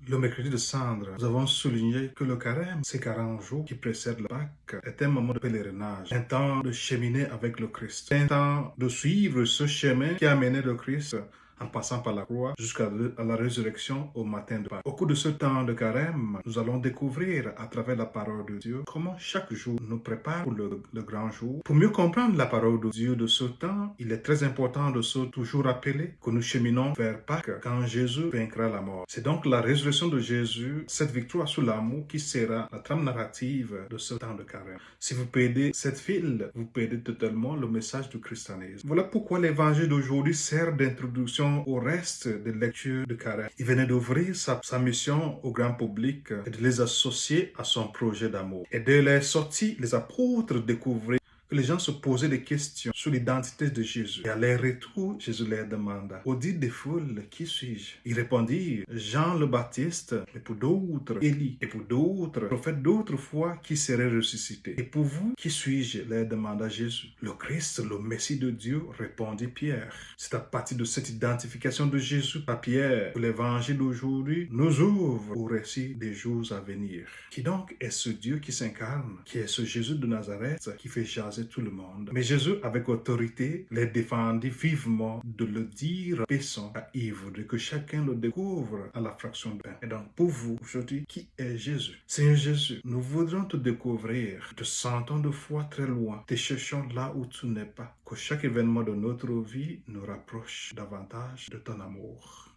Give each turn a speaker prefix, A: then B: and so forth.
A: Le mercredi de Cendre, nous avons souligné que le carême, ces 40 jours qui précèdent la Pâque, est un moment de pèlerinage, un temps de cheminer avec le Christ, un temps de suivre ce chemin qui a mené le Christ en passant par la croix jusqu'à la résurrection au matin de Pâques. Au cours de ce temps de carême, nous allons découvrir à travers la parole de Dieu comment chaque jour nous prépare pour le grand jour. Pour mieux comprendre la parole de Dieu de ce temps, il est très important de se toujours rappeler que nous cheminons vers Pâques quand Jésus vaincra la mort. C'est donc la résurrection de Jésus, cette victoire sur l'amour qui sera la trame narrative de ce temps de carême. Si vous perdez cette file, vous perdez totalement le message du christianisme. Voilà pourquoi l'évangile d'aujourd'hui sert d'introduction au reste des lectures de carême. Il venait d'ouvrir sa mission au grand public et de les associer à son projet d'amour. Et dès leur sortie, les apôtres découvraient que les gens se posaient des questions sur l'identité de Jésus. Et à leur retour, Jésus leur demanda, au dit des foules, qui suis-je? Ils répondirent, Jean le Baptiste, et pour d'autres, Élie, et pour d'autres, prophètes d'autrefois qui seraient ressuscités. Et pour vous, qui suis-je? Leur demanda Jésus. Le Christ, le Messie de Dieu, répondit Pierre. C'est à partir de cette identification de Jésus par Pierre que l'évangile d'aujourd'hui nous ouvre au récit des jours à venir. Qui donc est ce Dieu qui s'incarne? Qui est ce Jésus de Nazareth qui fait jaser tout le monde? Mais Jésus, avec autorité, les défendit vivement de le dire paissant à Yves, de que chacun le découvre à la fraction de pain. Et donc, pour vous, aujourd'hui, qui est Jésus? Seigneur Jésus, nous voudrons te découvrir, te sentons de foi très loin, te cherchons là où tu n'es pas, que chaque événement de notre vie nous rapproche davantage de ton amour.